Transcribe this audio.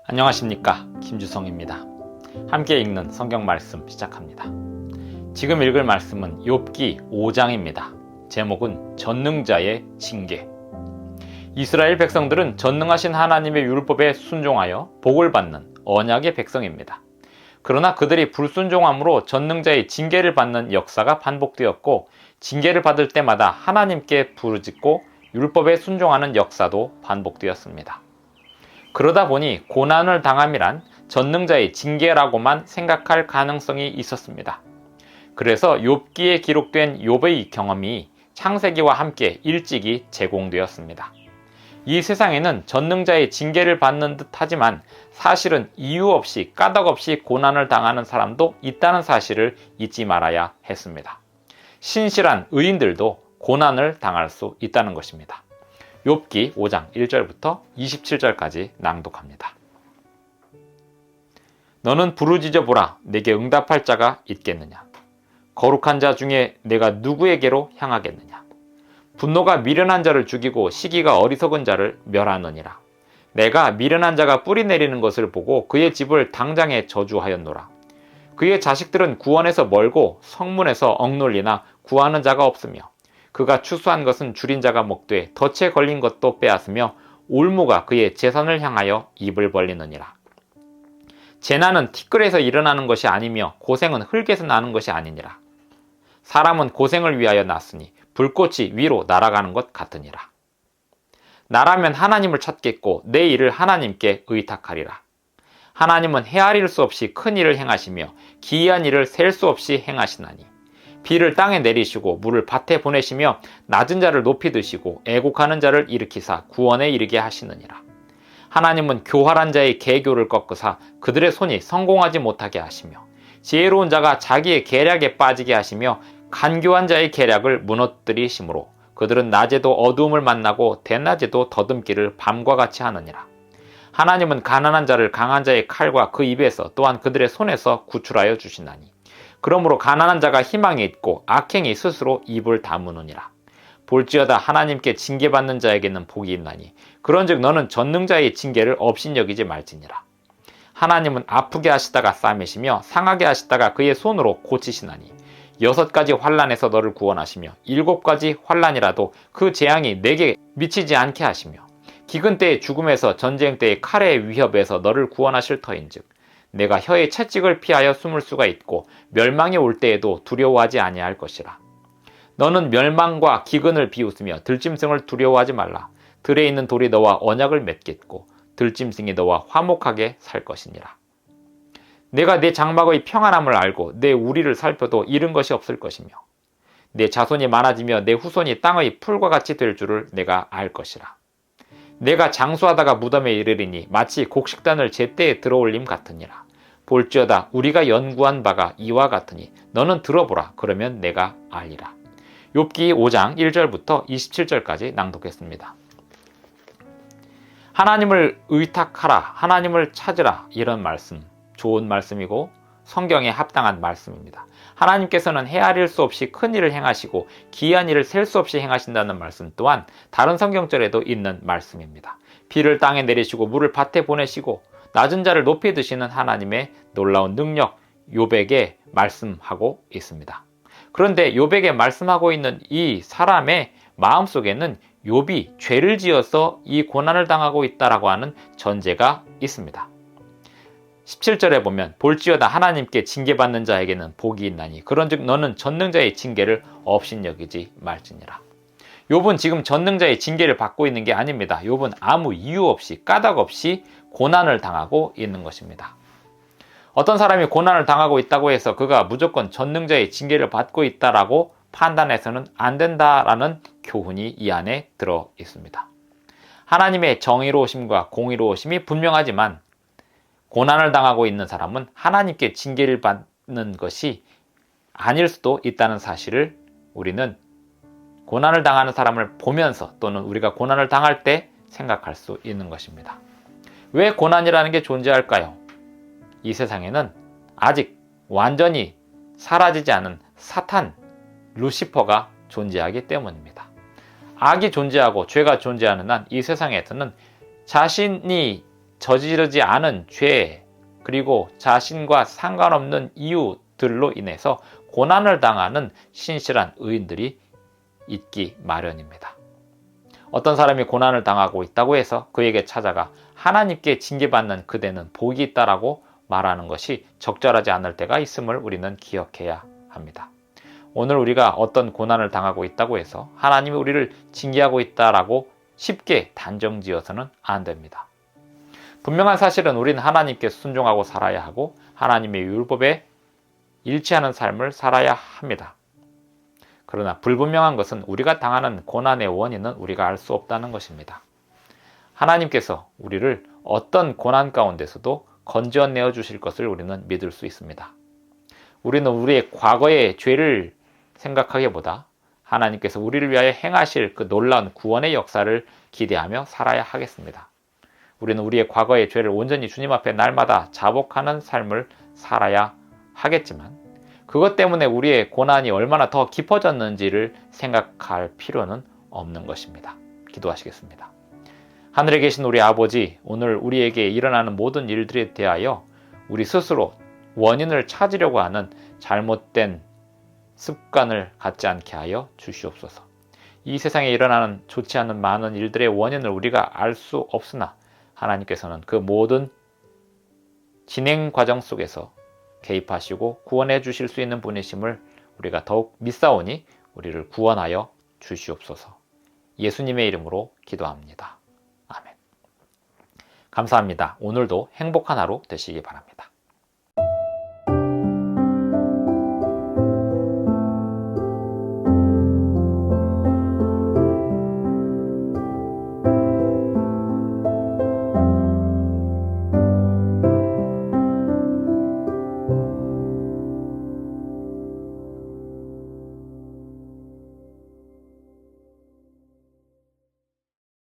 안녕하십니까, 김주성입니다. 함께 읽는 성경 말씀 시작합니다. 지금 읽을 말씀은 욥기 5장입니다. 제목은 전능자의 징계. 이스라엘 백성들은 전능하신 하나님의 율법에 순종하여 복을 받는 언약의 백성입니다. 그러나 그들이 불순종함으로 전능자의 징계를 받는 역사가 반복되었고, 징계를 받을 때마다 하나님께 부르짖고 율법에 순종하는 역사도 반복되었습니다. 그러다 보니 고난을 당함이란 전능자의 징계라고만 생각할 가능성이 있었습니다. 그래서 욥기에 기록된 욥의 경험이 창세기와 함께 일찍이 제공되었습니다. 이 세상에는 전능자의 징계를 받는 듯 하지만 사실은 이유 없이 까닭없이 고난을 당하는 사람도 있다는 사실을 잊지 말아야 했습니다. 신실한 의인들도 고난을 당할 수 있다는 것입니다. 욥기 5장 1절부터 27절까지 낭독합니다. 너는 부르짖어 보라. 내게 응답할 자가 있겠느냐? 거룩한 자 중에 내가 누구에게로 향하겠느냐? 분노가 미련한 자를 죽이고 시기가 어리석은 자를 멸하느니라. 내가 미련한 자가 뿌리 내리는 것을 보고 그의 집을 당장에 저주하였노라. 그의 자식들은 구원에서 멀고 성문에서 억눌리나 구하는 자가 없으며, 그가 추수한 것은 줄인 자가 먹되 덫에 걸린 것도 빼앗으며 올무가 그의 재산을 향하여 입을 벌리느니라. 재난은 티끌에서 일어나는 것이 아니며 고생은 흙에서 나는 것이 아니니라. 사람은 고생을 위하여 났으니 불꽃이 위로 날아가는 것 같으니라. 나라면 하나님을 찾겠고 내 일을 하나님께 의탁하리라. 하나님은 헤아릴 수 없이 큰 일을 행하시며 기이한 일을 셀 수 없이 행하시나니, 비를 땅에 내리시고 물을 밭에 보내시며 낮은 자를 높이 드시고 애곡하는 자를 일으키사 구원에 이르게 하시느니라. 하나님은 교활한 자의 계교를 꺾으사 그들의 손이 성공하지 못하게 하시며, 지혜로운 자가 자기의 계략에 빠지게 하시며 간교한 자의 계략을 무너뜨리심으로 그들은 낮에도 어두움을 만나고 대낮에도 더듬기를 밤과 같이 하느니라. 하나님은 가난한 자를 강한 자의 칼과 그 입에서 또한 그들의 손에서 구출하여 주시나니, 그러므로 가난한 자가 희망이 있고 악행이 스스로 입을 다무느니라. 볼지어다 하나님께 징계받는 자에게는 복이 있나니, 그런즉 너는 전능자의 징계를 업신여기지 말지니라. 하나님은 아프게 하시다가 싸매시며 상하게 하시다가 그의 손으로 고치시나니, 6가지 환난에서 너를 구원하시며 7가지 환난이라도 그 재앙이 내게 미치지 않게 하시며, 기근 때의 죽음에서 전쟁 때의 칼의 위협에서 너를 구원하실 터인즉, 내가 혀의 채찍을 피하여 숨을 수가 있고 멸망이 올 때에도 두려워하지 아니할 것이라. 너는 멸망과 기근을 비웃으며 들짐승을 두려워하지 말라. 들에 있는 돌이 너와 언약을 맺겠고 들짐승이 너와 화목하게 살 것이니라. 내가 내 장막의 평안함을 알고 내 우리를 살펴도 잃은 것이 없을 것이며, 내 자손이 많아지며 내 후손이 땅의 풀과 같이 될 줄을 내가 알 것이라. 내가 장수하다가 무덤에 이르리니 마치 곡식단을 제때에 들어올림 같으니라. 볼지어다 우리가 연구한 바가 이와 같으니 너는 들어보라. 그러면 내가 알리라. 욥기 5장 1절부터 27절까지 낭독했습니다. 하나님을 의탁하라, 하나님을 찾으라, 이런 말씀, 좋은 말씀이고 성경에 합당한 말씀입니다. 하나님께서는 헤아릴 수 없이 큰 일을 행하시고 기이한 일을 셀 수 없이 행하신다는 말씀 또한 다른 성경절에도 있는 말씀입니다. 비를 땅에 내리시고 물을 밭에 보내시고 낮은 자를 높이 드시는 하나님의 놀라운 능력, 욥에게 말씀하고 있습니다. 그런데 욥에게 말씀하고 있는 이 사람의 마음속에는 욥이 죄를 지어서 이 고난을 당하고 있다라고 하는 전제가 있습니다. 17절에 보면 볼지어다 하나님께 징계받는 자에게는 복이 있나니, 그런즉 너는 전능자의 징계를 업신여기지 말지니라. 욥은 지금 전능자의 징계를 받고 있는 게 아닙니다. 욥은 아무 이유 없이 까닭 없이 고난을 당하고 있는 것입니다. 어떤 사람이 고난을 당하고 있다고 해서 그가 무조건 전능자의 징계를 받고 있다라고 판단해서는 안 된다라는 교훈이 이 안에 들어 있습니다. 하나님의 정의로우심과 공의로우심이 분명하지만 고난을 당하고 있는 사람은 하나님께 징계를 받는 것이 아닐 수도 있다는 사실을 우리는 고난을 당하는 사람을 보면서 또는 우리가 고난을 당할 때 생각할 수 있는 것입니다. 왜 고난이라는 게 존재할까요? 이 세상에는 아직 완전히 사라지지 않은 사탄, 루시퍼가 존재하기 때문입니다. 악이 존재하고 죄가 존재하는 한 이 세상에서는 자신이 저지르지 않은 죄, 그리고 자신과 상관없는 이유들로 인해서 고난을 당하는 신실한 의인들이 있기 마련입니다. 어떤 사람이 고난을 당하고 있다고 해서 그에게 찾아가 하나님께 징계받는 그대는 복이 있다라고 말하는 것이 적절하지 않을 때가 있음을 우리는 기억해야 합니다. 오늘 우리가 어떤 고난을 당하고 있다고 해서 하나님이 우리를 징계하고 있다라고 쉽게 단정지어서는 안 됩니다. 분명한 사실은 우리는 하나님께 순종하고 살아야 하고 하나님의 율법에 일치하는 삶을 살아야 합니다. 그러나 불분명한 것은 우리가 당하는 고난의 원인은 우리가 알 수 없다는 것입니다. 하나님께서 우리를 어떤 고난 가운데서도 건져내어 주실 것을 우리는 믿을 수 있습니다. 우리는 우리의 과거의 죄를 생각하기보다 하나님께서 우리를 위하여 행하실 그 놀라운 구원의 역사를 기대하며 살아야 하겠습니다. 우리는 우리의 과거의 죄를 온전히 주님 앞에 날마다 자복하는 삶을 살아야 하겠지만 그것 때문에 우리의 고난이 얼마나 더 깊어졌는지를 생각할 필요는 없는 것입니다. 기도하시겠습니다. 하늘에 계신 우리 아버지, 오늘 우리에게 일어나는 모든 일들에 대하여 우리 스스로 원인을 찾으려고 하는 잘못된 습관을 갖지 않게 하여 주시옵소서. 이 세상에 일어나는 좋지 않은 많은 일들의 원인을 우리가 알 수 없으나 하나님께서는 그 모든 진행 과정 속에서 개입하시고 구원해 주실 수 있는 분이심을 우리가 더욱 믿사오니 우리를 구원하여 주시옵소서. 예수님의 이름으로 기도합니다. 아멘. 감사합니다. 오늘도 행복한 하루 되시기 바랍니다.